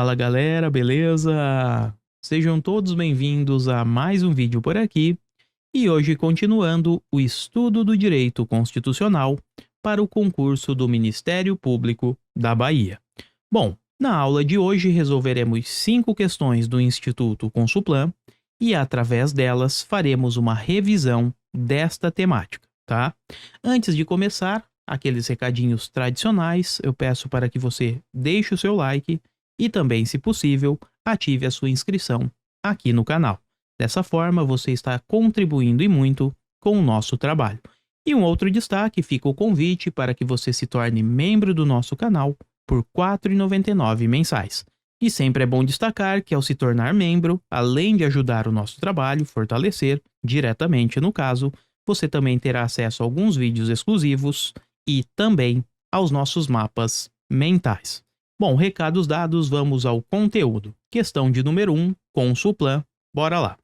Fala galera, beleza? Sejam todos bem-vindos a mais um vídeo por aqui e hoje continuando o estudo do direito constitucional para o concurso do Ministério Público da Bahia. Bom, na aula de hoje resolveremos 5 questões do Instituto Consulplan e através delas faremos uma revisão desta temática, tá? Antes de começar, aqueles recadinhos tradicionais, eu peço para que você deixe o seu like e também, se possível, ative a sua inscrição aqui no canal. Dessa forma, você está contribuindo e muito com o nosso trabalho. E um outro destaque, fica o convite para que você se torne membro do nosso canal por R$ 4,99 mensais. E sempre é bom destacar que ao se tornar membro, além de ajudar o nosso trabalho, fortalecer diretamente no caso, você também terá acesso a alguns vídeos exclusivos e também aos nossos mapas mentais. Bom, recados dados, vamos ao conteúdo. Questão de número 1, Consulplan, bora lá.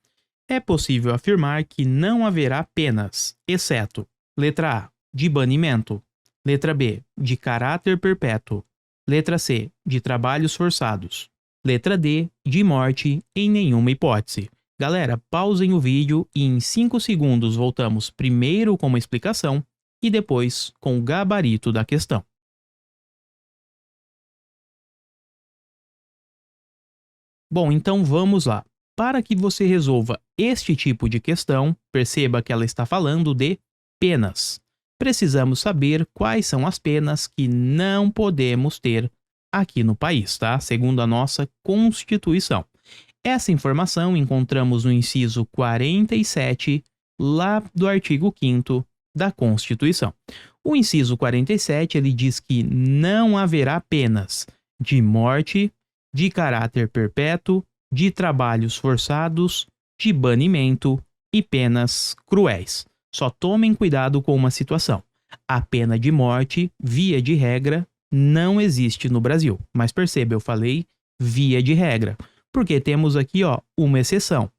É possível afirmar que não haverá penas, exceto: letra A, de banimento, letra B, de caráter perpétuo, letra C, de trabalhos forçados, letra D, de morte em nenhuma hipótese. Galera, pausem o vídeo e em 5 segundos voltamos primeiro com uma explicação e depois com o gabarito da questão. Bom, então vamos lá. Para que você resolva este tipo de questão, perceba que ela está falando de penas. Precisamos saber quais são as penas que não podemos ter aqui no país, tá? Segundo a nossa Constituição. Essa informação encontramos no inciso 47, lá do artigo 5º da Constituição. O inciso 47, ele diz que não haverá penas de morte, de caráter perpétuo, de trabalhos forçados, de banimento e penas cruéis. Só tomem cuidado com uma situação. A pena de morte, via de regra, não existe no Brasil. Mas perceba, eu falei via de regra, porque temos aqui uma exceção.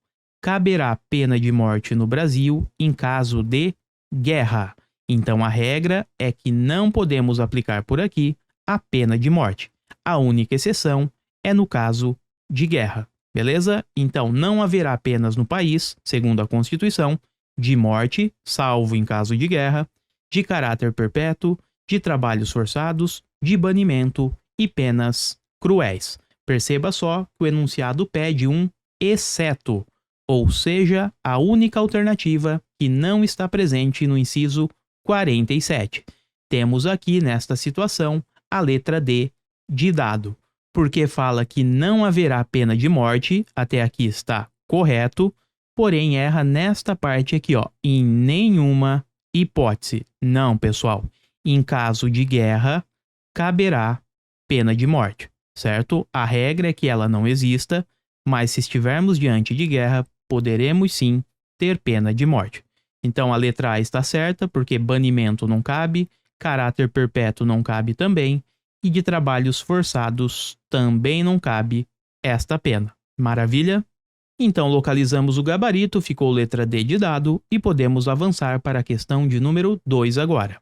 Caberá pena de morte no Brasil em caso de guerra. Então a regra é que não podemos aplicar por aqui a pena de morte. A única exceção é no caso de guerra, beleza? Então não haverá penas no país, segundo a Constituição, de morte, salvo em caso de guerra, de caráter perpétuo, de trabalhos forçados, de banimento e penas cruéis. Perceba só que o enunciado pede um exceto, ou seja, a única alternativa que não está presente no inciso 47. Temos aqui nesta situação a letra D de dado. Porque fala que não haverá pena de morte, até aqui está correto, porém erra nesta parte aqui, em nenhuma hipótese. Não, pessoal, em caso de guerra, caberá pena de morte, certo? A regra é que ela não exista, mas se estivermos diante de guerra, poderemos sim ter pena de morte. Então a letra A está certa, porque banimento não cabe, caráter perpétuo não cabe também, e de trabalhos forçados também não cabe esta pena. Maravilha? Então localizamos o gabarito, ficou letra D de dado e podemos avançar para a questão de número 2 agora.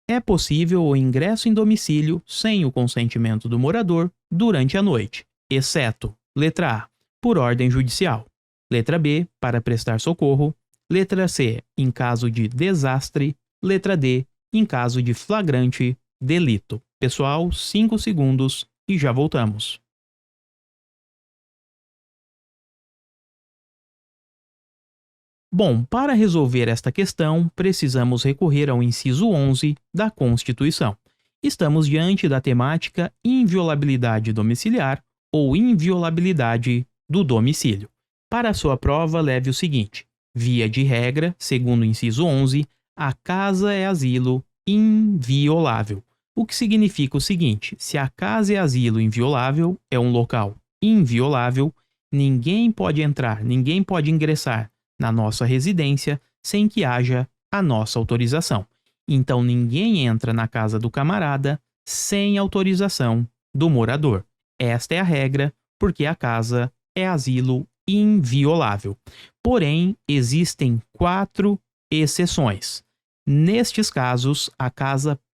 É possível o ingresso em domicílio sem o consentimento do morador durante a noite, exceto: letra A, por ordem judicial, letra B, para prestar socorro, letra C, em caso de desastre, letra D, em caso de flagrante delito. Pessoal, 5 segundos e já voltamos. Bom, para resolver esta questão, precisamos recorrer ao inciso 11 da Constituição. Estamos diante da temática inviolabilidade domiciliar ou inviolabilidade do domicílio. Para a sua prova, leve o seguinte: via de regra, segundo o inciso 11, a casa é asilo inviolável. O que significa o seguinte: se a casa é asilo inviolável, é um local inviolável, ninguém pode entrar, ninguém pode ingressar na nossa residência sem que haja a nossa autorização. Então ninguém entra na casa do camarada sem autorização do morador. Esta é a regra, porque a casa é asilo inviolável. Porém, existem 4 exceções. Nestes casos,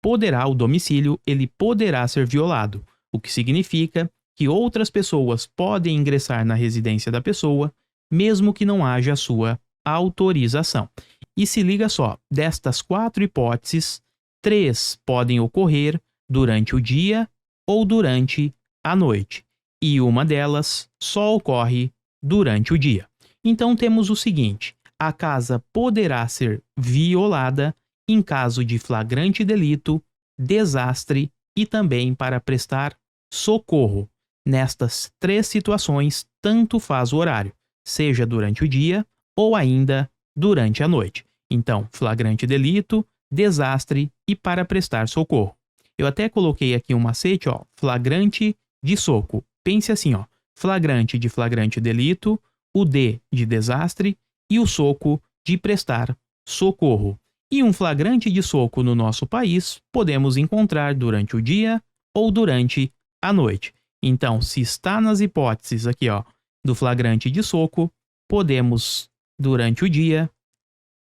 o domicílio, ele poderá ser violado, o que significa que outras pessoas podem ingressar na residência da pessoa, mesmo que não haja a sua autorização. E se liga só, destas 4 hipóteses, 3 podem ocorrer durante o dia ou durante a noite, e uma delas só ocorre durante o dia. Então temos o seguinte: a casa poderá ser violada em caso de flagrante delito, desastre e também para prestar socorro. Nestas 3 situações, tanto faz o horário, seja durante o dia ou ainda durante a noite. Então, flagrante delito, desastre e para prestar socorro. Eu até coloquei aqui um macete, ó, flagrante de soco. Pense assim, ó, flagrante de flagrante delito, o D de desastre e o soco de prestar socorro. E um flagrante de soco no nosso país podemos encontrar durante o dia ou durante a noite. Então, se está nas hipóteses aqui, ó, do flagrante de soco, podemos durante o dia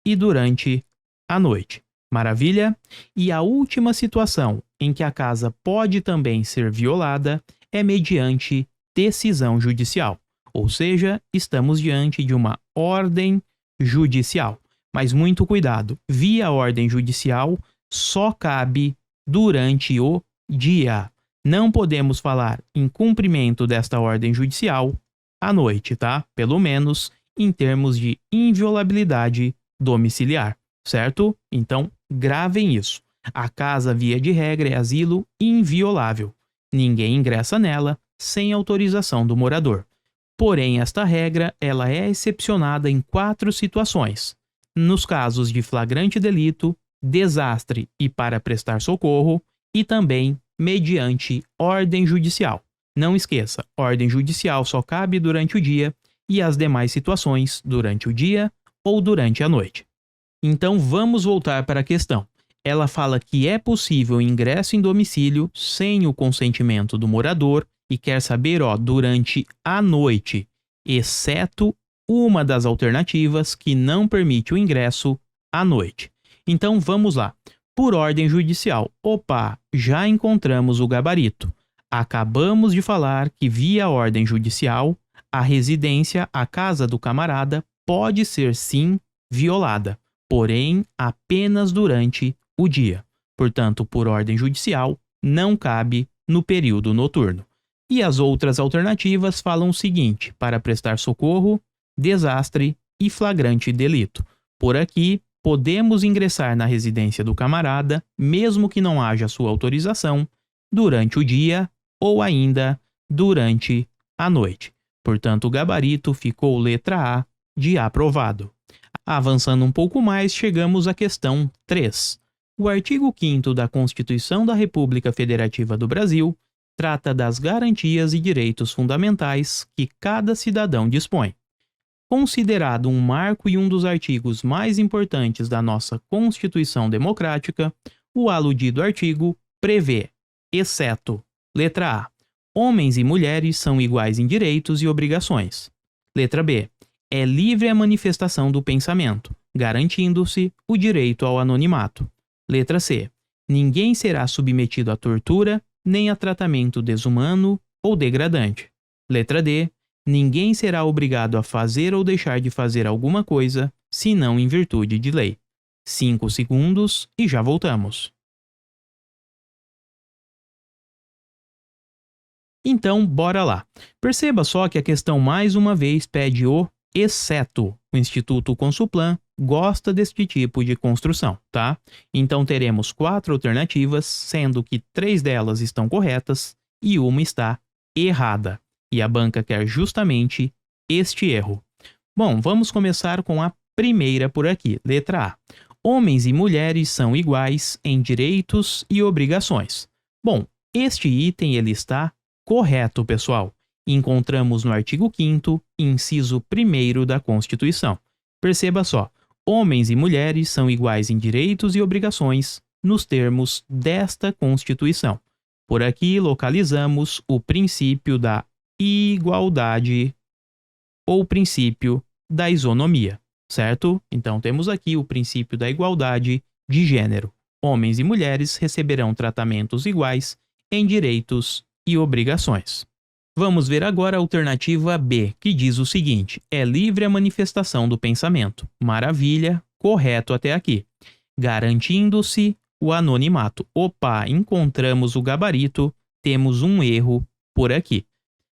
e durante a noite. Maravilha? E a última situação em que a casa pode também ser violada é mediante decisão judicial. Ou seja, estamos diante de uma ordem judicial. Mas muito cuidado, via ordem judicial só cabe durante o dia. Não podemos falar em cumprimento desta ordem judicial à noite, tá? Pelo menos em termos de inviolabilidade domiciliar, certo? Então, gravem isso. A casa, via de regra, é asilo inviolável. Ninguém ingressa nela sem autorização do morador. Porém, esta regra ela é excepcionada em 4 situações: nos casos de flagrante delito, desastre e para prestar socorro, e também mediante ordem judicial. Não esqueça, ordem judicial só cabe durante o dia e as demais situações durante o dia ou durante a noite. Então vamos voltar para a questão. Ela fala que é possível ingresso em domicílio sem o consentimento do morador e quer saber, ó, durante a noite, exceto uma das alternativas que não permite o ingresso à noite. Então vamos lá. Por ordem judicial. Opa, já encontramos o gabarito. Acabamos de falar que via ordem judicial, a residência, a casa do camarada, pode ser sim violada, porém apenas durante o dia. Portanto, por ordem judicial, não cabe no período noturno. E as outras alternativas falam o seguinte: para prestar socorro, desastre e flagrante delito. Por aqui, podemos ingressar na residência do camarada, mesmo que não haja sua autorização, durante o dia ou ainda durante a noite. Portanto, o gabarito ficou letra A de aprovado. Avançando um pouco mais, chegamos à questão 3. O artigo 5º da Constituição da República Federativa do Brasil trata das garantias e direitos fundamentais que cada cidadão dispõe. Considerado um marco e um dos artigos mais importantes da nossa Constituição Democrática, o aludido artigo prevê, exceto, letra A, homens e mulheres são iguais em direitos e obrigações. Letra B, é livre a manifestação do pensamento, garantindo-se o direito ao anonimato. Letra C, ninguém será submetido à tortura nem a tratamento desumano ou degradante. Letra D, ninguém será obrigado a fazer ou deixar de fazer alguma coisa, senão em virtude de lei. 5 segundos e já voltamos. Então, bora lá. Perceba só que a questão mais uma vez pede o exceto. O Instituto Consulplan gosta deste tipo de construção, tá? Então teremos 4 alternativas, sendo que 3 delas estão corretas e uma está errada. E a banca quer justamente este erro. Bom, vamos começar com a primeira por aqui, letra A. Homens e mulheres são iguais em direitos e obrigações. Bom, este item ele está correto, pessoal. Encontramos no artigo 5º, inciso 1º da Constituição. Perceba só, homens e mulheres são iguais em direitos e obrigações nos termos desta Constituição. Por aqui localizamos o princípio da igualdade ou princípio da isonomia, certo? Então temos aqui o princípio da igualdade de gênero. Homens e mulheres receberão tratamentos iguais em direitos e obrigações. Vamos ver agora a alternativa B, que diz o seguinte: é livre a manifestação do pensamento. Maravilha, correto até aqui. Garantindo-se o anonimato. Opa, encontramos o gabarito, temos um erro por aqui.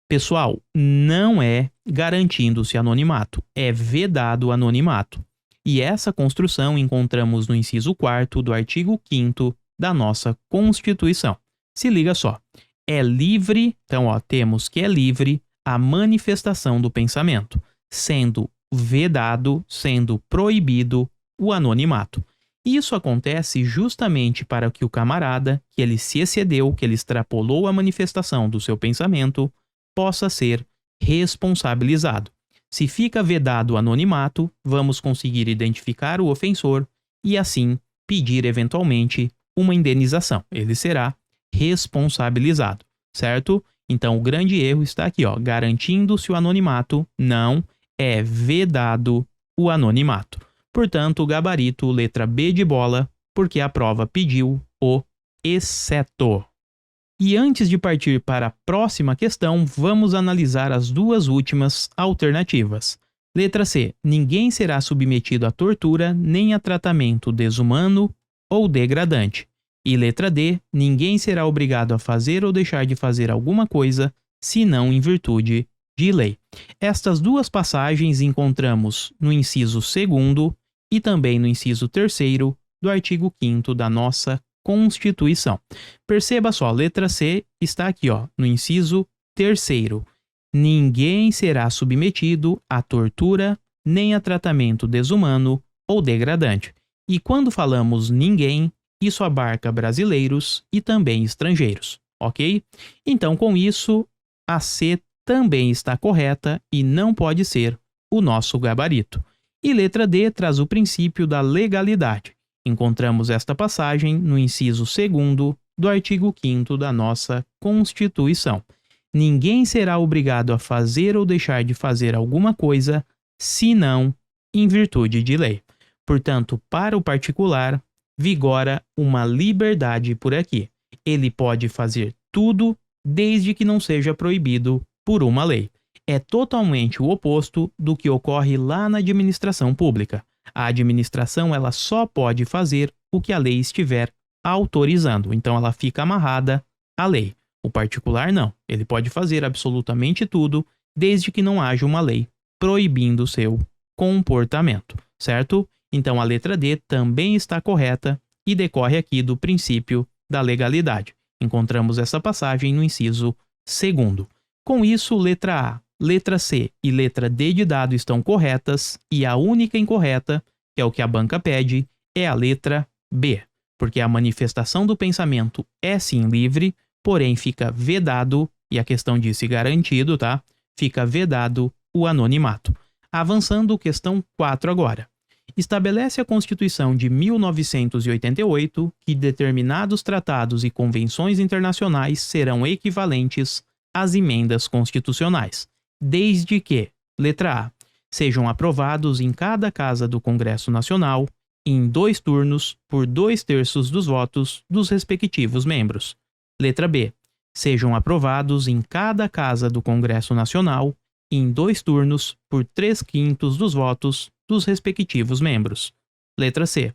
Pessoal, não é garantindo-se anonimato, é vedado o anonimato. E essa construção encontramos no inciso 4º do artigo 5º da nossa Constituição. Se liga só. É livre, então temos que é livre a manifestação do pensamento, sendo vedado, sendo proibido o anonimato. Isso acontece justamente para que o camarada, que ele se excedeu, que ele extrapolou a manifestação do seu pensamento, possa ser responsabilizado. Se fica vedado o anonimato, vamos conseguir identificar o ofensor e assim pedir eventualmente uma indenização. Ele será responsabilizado, certo? Então o grande erro está aqui, garantindo-se o anonimato, não é vedado o anonimato. Portanto, o gabarito letra B de bola, porque a prova pediu o exceto. E antes de partir para a próxima questão, vamos analisar as duas últimas alternativas. Letra C. Ninguém será submetido à tortura nem a tratamento desumano ou degradante. E letra D. Ninguém será obrigado a fazer ou deixar de fazer alguma coisa, senão em virtude de lei. Estas duas passagens encontramos no inciso 2º e também no inciso 3º do artigo 5º da nossa Constituição. Perceba só, letra C está aqui, no inciso 3º. Ninguém será submetido a tortura nem a tratamento desumano ou degradante. E quando falamos ninguém, isso abarca brasileiros e também estrangeiros, ok? Então, com isso, a C também está correta e não pode ser o nosso gabarito. E letra D traz o princípio da legalidade. Encontramos esta passagem no inciso 2º do artigo 5º da nossa Constituição. Ninguém será obrigado a fazer ou deixar de fazer alguma coisa, senão em virtude de lei. Portanto, para o particular, vigora uma liberdade por aqui. Ele pode fazer tudo desde que não seja proibido por uma lei. É totalmente o oposto do que ocorre lá na administração pública. A administração ela só pode fazer o que a lei estiver autorizando, então ela fica amarrada à lei. O particular não, ele pode fazer absolutamente tudo desde que não haja uma lei proibindo o seu comportamento, certo? Então a letra D também está correta e decorre aqui do princípio da legalidade. Encontramos essa passagem no inciso 2º. Com isso, letra A, letra C e letra D de dado estão corretas e a única incorreta, que é o que a banca pede, é a letra B, porque a manifestação do pensamento é sim livre, porém fica vedado, e a questão disse garantido, tá? Fica vedado o anonimato. Avançando, questão 4 agora. Estabelece a Constituição de 1988 que determinados tratados e convenções internacionais serão equivalentes às emendas constitucionais, desde que, letra A, sejam aprovados em cada casa do Congresso Nacional, em 2 turnos, por 2/3 dos votos dos respectivos membros. Letra B, sejam aprovados em cada casa do Congresso Nacional, em 2 turnos, por 3/5 dos votos dos respectivos membros. Letra C,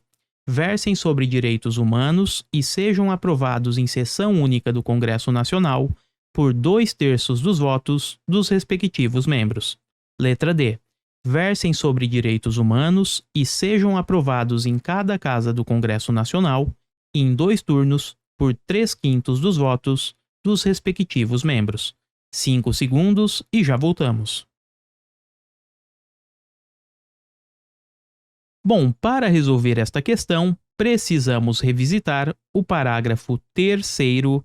versem sobre direitos humanos e sejam aprovados em sessão única do Congresso Nacional, por 2/3 dos votos dos respectivos membros. Letra D. Versem sobre direitos humanos e sejam aprovados em cada casa do Congresso Nacional, em 2 turnos, por 3/5 dos votos dos respectivos membros. 5 segundos e já voltamos. Bom, para resolver esta questão, precisamos revisitar o parágrafo 3º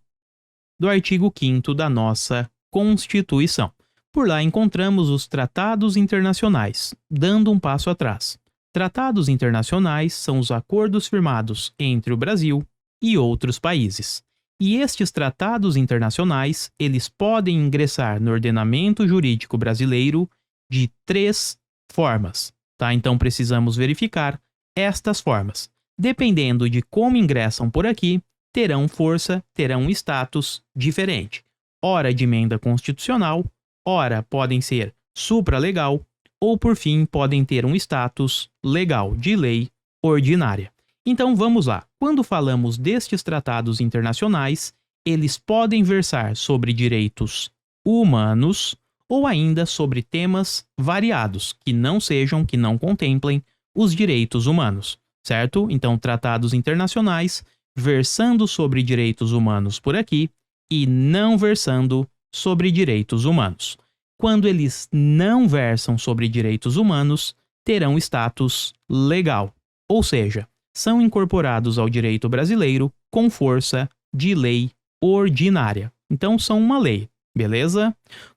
do artigo 5º da nossa Constituição. Por lá encontramos os tratados internacionais, dando um passo atrás. Tratados internacionais são os acordos firmados entre o Brasil e outros países. E estes tratados internacionais, eles podem ingressar no ordenamento jurídico brasileiro de 3 formas, tá? Então precisamos verificar estas formas. Dependendo de como ingressam por aqui, terão força, terão um status diferente. ora de emenda constitucional, ora podem ser supralegal, ou por fim podem ter um status legal de lei ordinária. Então vamos lá. Quando falamos destes tratados internacionais, eles podem versar sobre direitos humanos ou ainda sobre temas variados que não contemplem os direitos humanos, certo? Então, tratados internacionais versando sobre direitos humanos por aqui e não versando sobre direitos humanos. Quando eles não versam sobre direitos humanos, terão status legal, ou seja, são incorporados ao direito brasileiro com força de lei ordinária. Então, são uma lei, beleza?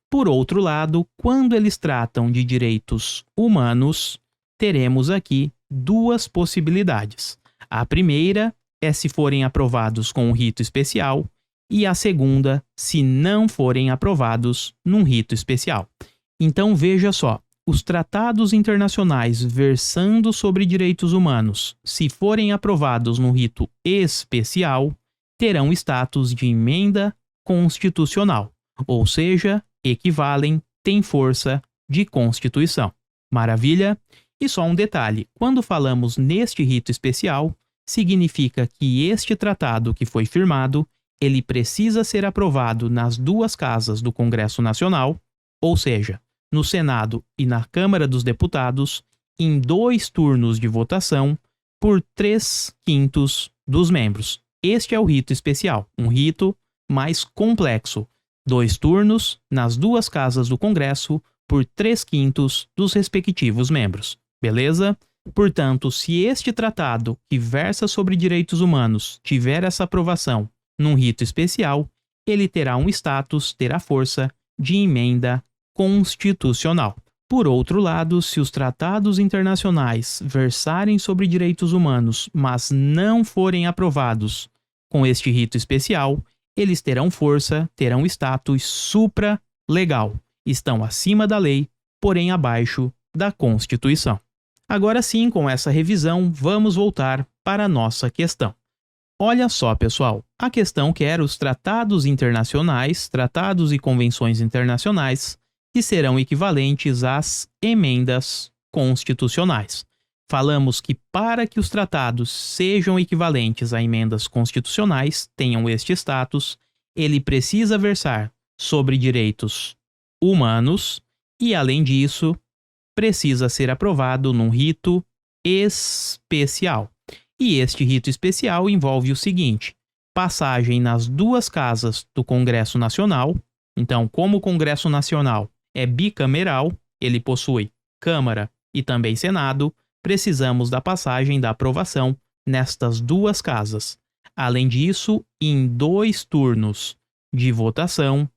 Por outro lado, quando eles tratam de direitos humanos, teremos aqui duas possibilidades. A primeira é se forem aprovados com um rito especial e a segunda, se não forem aprovados num rito especial. Então, veja só, os tratados internacionais versando sobre direitos humanos, se forem aprovados num rito especial, terão status de emenda constitucional, ou seja, equivalem, têm força de Constituição. Maravilha? E só um detalhe, quando falamos neste rito especial, significa que este tratado que foi firmado, ele precisa ser aprovado nas duas casas do Congresso Nacional, ou seja, no Senado e na Câmara dos Deputados, em 2 turnos de votação por 3/5 dos membros. Este é o rito especial, um rito mais complexo. 2 turnos nas duas casas do Congresso por 3/5 dos respectivos membros. Beleza? Portanto, se este tratado que versa sobre direitos humanos tiver essa aprovação num rito especial, ele terá um status, terá força de emenda constitucional. Por outro lado, se os tratados internacionais versarem sobre direitos humanos, mas não forem aprovados com este rito especial, eles terão força, terão status supra-legal, estão acima da lei, porém abaixo da Constituição. Agora sim, com essa revisão, vamos voltar para a nossa questão. Olha só, pessoal, a questão quer os tratados internacionais, tratados e convenções internacionais, que serão equivalentes às emendas constitucionais. Falamos que para que os tratados sejam equivalentes a emendas constitucionais, tenham este status, ele precisa versar sobre direitos humanos e, além disso, precisa ser aprovado num rito especial. E este rito especial envolve o seguinte: passagem nas duas casas do Congresso Nacional. Então, como o Congresso Nacional é bicameral, ele possui Câmara e também Senado, precisamos da passagem da aprovação nestas duas casas. Além disso, em 2 turnos de votação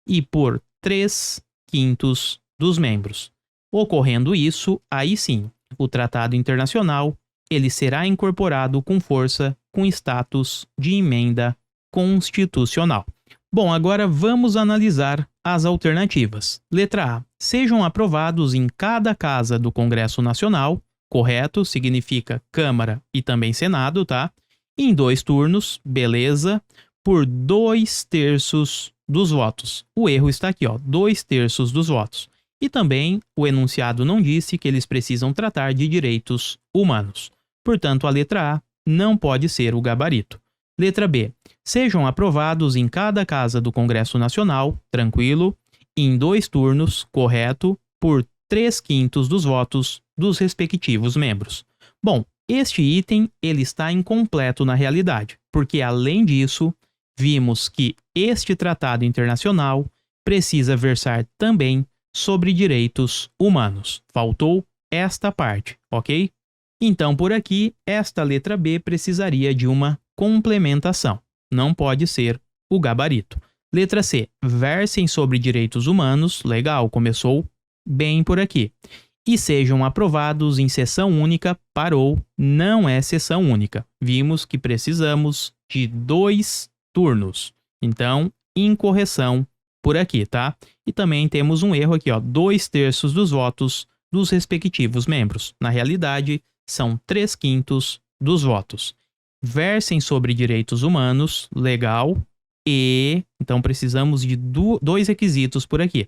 e por 3/5 dos membros. Ocorrendo isso, aí sim, o tratado internacional ele será incorporado com força com status de emenda constitucional. Bom, agora vamos analisar as alternativas. Letra A. Sejam aprovados em cada casa do Congresso Nacional, correto, significa Câmara e também Senado, tá? Em 2 turnos, beleza, por 2/3 dos votos. O erro está aqui, ó, 2/3 dos votos. E também o enunciado não disse que eles precisam tratar de direitos humanos. Portanto, a letra A não pode ser o gabarito. Letra B. Sejam aprovados em cada casa do Congresso Nacional, tranquilo, em 2 turnos, correto, por 3/5 dos votos dos respectivos membros. Bom, este item ele está incompleto na realidade, porque além disso, vimos que este tratado internacional precisa versar também sobre direitos humanos. Faltou esta parte, ok? Então, por aqui, esta letra B precisaria de uma complementação. Não pode ser o gabarito. Letra C. Versem sobre direitos humanos. Legal, começou bem por aqui. E sejam aprovados em sessão única. Parou, não é sessão única. Vimos que precisamos de 2 turnos. Então, incorreção por aqui, tá? E também temos um erro aqui, ó, 2/3 dos votos dos respectivos membros. Na realidade, são 3/5 dos votos. Versem sobre direitos humanos, legal, então precisamos de dois requisitos por aqui,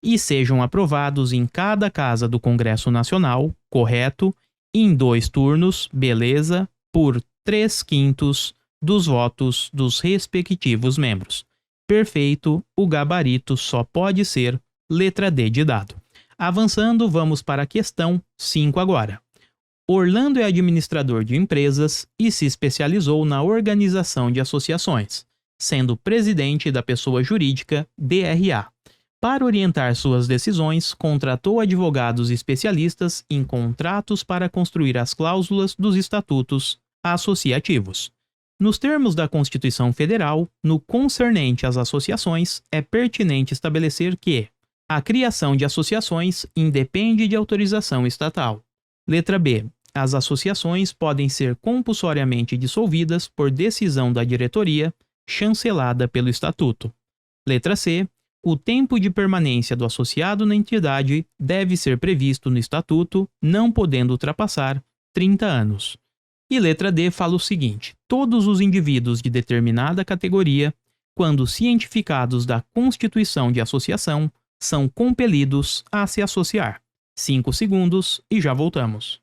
e sejam aprovados em cada casa do Congresso Nacional, correto, em 2 turnos, beleza, por 3/5 dos votos dos respectivos membros. Perfeito, o gabarito só pode ser letra D de dado. Avançando, vamos para a questão 5 agora. Orlando é administrador de empresas e se especializou na organização de associações, sendo presidente da pessoa jurídica DRA. Para orientar suas decisões, contratou advogados especialistas em contratos para construir as cláusulas dos estatutos associativos. Nos termos da Constituição Federal, no concernente às associações, é pertinente estabelecer que a criação de associações independe de autorização estatal. Letra B. As associações podem ser compulsoriamente dissolvidas por decisão da diretoria, chancelada pelo Estatuto. Letra C. O tempo de permanência do associado na entidade deve ser previsto no Estatuto, não podendo ultrapassar 30 anos. E letra D fala o seguinte: todos os indivíduos de determinada categoria, quando cientificados da constituição de associação, são compelidos a se associar. 5 segundos e já voltamos.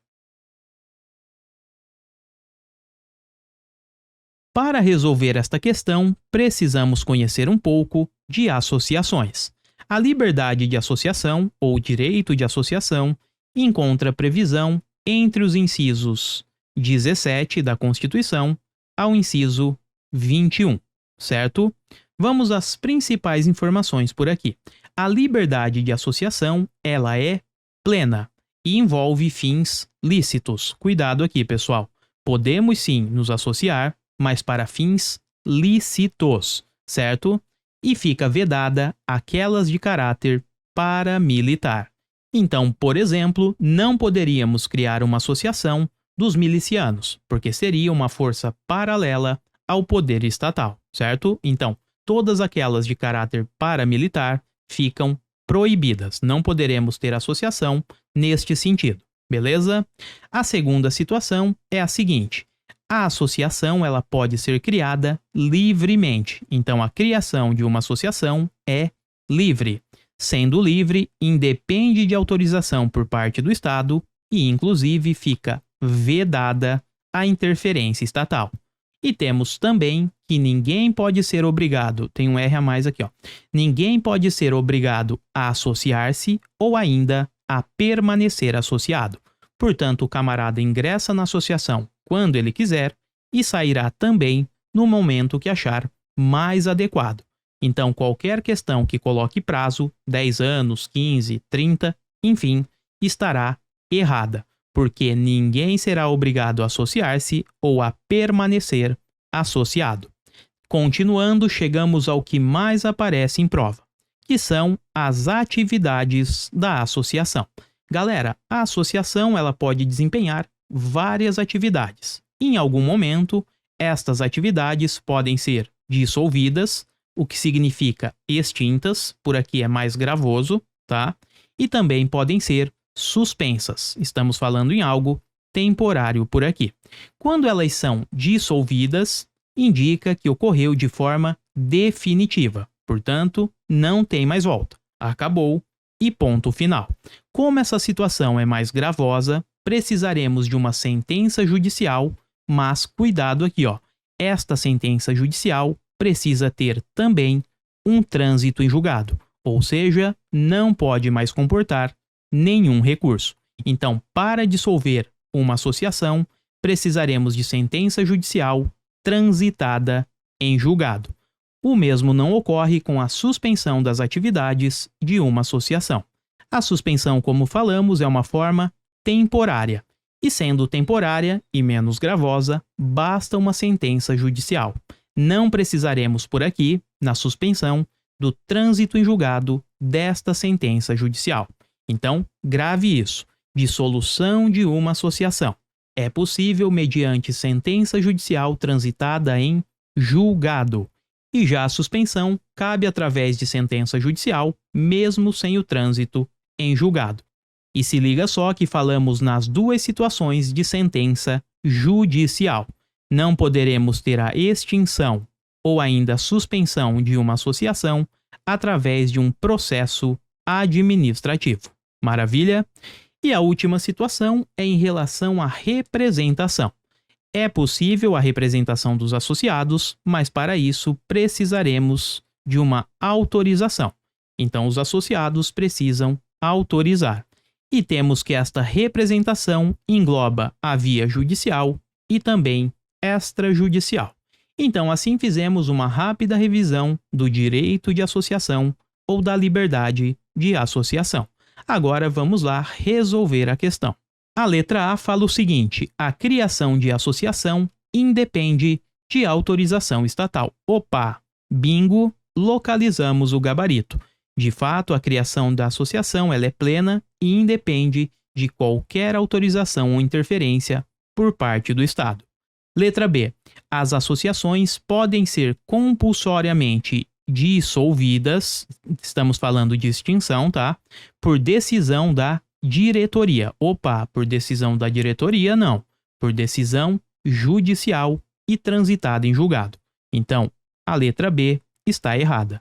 Para resolver esta questão, precisamos conhecer um pouco de associações. A liberdade de associação, ou direito de associação, encontra previsão entre os incisos 17 da Constituição ao inciso 21, certo? Vamos às principais informações por aqui. A liberdade de associação, ela é plena e envolve fins lícitos. Cuidado aqui, pessoal. Podemos sim nos associar, mas para fins lícitos, certo? E fica vedada aquelas de caráter paramilitar. Então, por exemplo, não poderíamos criar uma associação dos milicianos, porque seria uma força paralela ao poder estatal, certo? Então, todas aquelas de caráter paramilitar ficam proibidas. Não poderemos ter associação neste sentido, beleza? A segunda situação é a seguinte: a associação ela pode ser criada livremente. Então, a criação de uma associação é livre. Sendo livre, independe de autorização por parte do Estado e, inclusive, fica vedada a interferência estatal. E temos também que ninguém pode ser obrigado, tem um R a mais aqui, ninguém pode ser obrigado a associar-se ou ainda a permanecer associado. Portanto, o camarada ingressa na associação quando ele quiser e sairá também no momento que achar mais adequado. Então, qualquer questão que coloque prazo, 10 anos, 15, 30, enfim, estará errada, porque ninguém será obrigado a associar-se ou a permanecer associado. Continuando, chegamos ao que mais aparece em prova, que são as atividades da associação. Galera, a associação ela pode desempenhar várias atividades. Em algum momento, estas atividades podem ser dissolvidas, o que significa extintas, por aqui é mais gravoso, tá? E também podem ser suspensas. Estamos falando em algo temporário por aqui. Quando elas são dissolvidas, indica que ocorreu de forma definitiva. Portanto, não tem mais volta. Acabou e ponto final. Como essa situação é mais gravosa, precisaremos de uma sentença judicial, mas cuidado aqui, esta sentença judicial precisa ter também um trânsito em julgado, ou seja, não pode mais comportar nenhum recurso. Então, para dissolver uma associação, precisaremos de sentença judicial transitada em julgado. O mesmo não ocorre com a suspensão das atividades de uma associação. A suspensão, como falamos, é uma forma temporária, e sendo temporária e menos gravosa, basta uma sentença judicial. Não precisaremos por aqui, na suspensão, do trânsito em julgado desta sentença judicial. Então, grave isso: dissolução de uma associação é possível mediante sentença judicial transitada em julgado. E já a suspensão cabe através de sentença judicial, mesmo sem o trânsito em julgado. E se liga só que falamos nas duas situações de sentença judicial. Não poderemos ter a extinção ou ainda suspensão de uma associação através de um processo administrativo. Maravilha? E a última situação é em relação à representação. É possível a representação dos associados, mas para isso precisaremos de uma autorização. Então, os associados precisam autorizar. E temos que esta representação engloba a via judicial e também extrajudicial. Então, assim fizemos uma rápida revisão do direito de associação ou da liberdade de associação. Agora vamos lá resolver a questão. A letra A fala o seguinte: a criação de associação independe de autorização estatal. Opa! Bingo! Localizamos o gabarito. De fato, a criação da associação ela é plena e independe de qualquer autorização ou interferência por parte do Estado. Letra B. As associações podem ser compulsoriamente dissolvidas, estamos falando de extinção, tá? Por decisão da diretoria. Opa, por decisão da diretoria, não. Por decisão judicial e transitada em julgado. Então, a letra B está errada.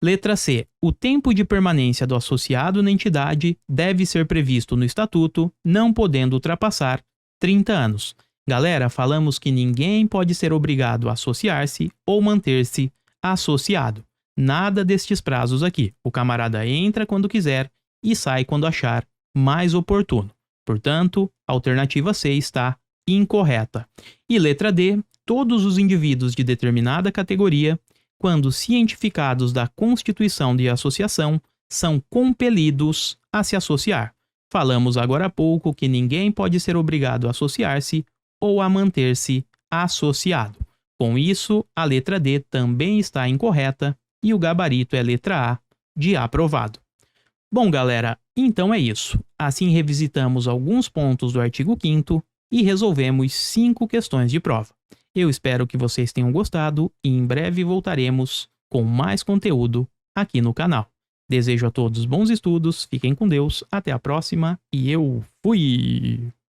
Letra C. O tempo de permanência do associado na entidade deve ser previsto no estatuto, não podendo ultrapassar 30 anos. Galera, falamos que ninguém pode ser obrigado a associar-se ou manter-se associado. Nada destes prazos aqui. O camarada entra quando quiser e sai quando achar mais oportuno. Portanto, a alternativa C está incorreta. E letra D. Todos os indivíduos de determinada categoria, quando cientificados da constituição de associação, são compelidos a se associar. Falamos agora há pouco que ninguém pode ser obrigado a associar-se ou a manter-se associado. Com isso, a letra D também está incorreta e o gabarito é letra A de aprovado. Bom, galera, então é isso. Assim revisitamos alguns pontos do artigo 5º e resolvemos 5 questões de prova. Eu espero que vocês tenham gostado e em breve voltaremos com mais conteúdo aqui no canal. Desejo a todos bons estudos, fiquem com Deus, até a próxima e eu fui!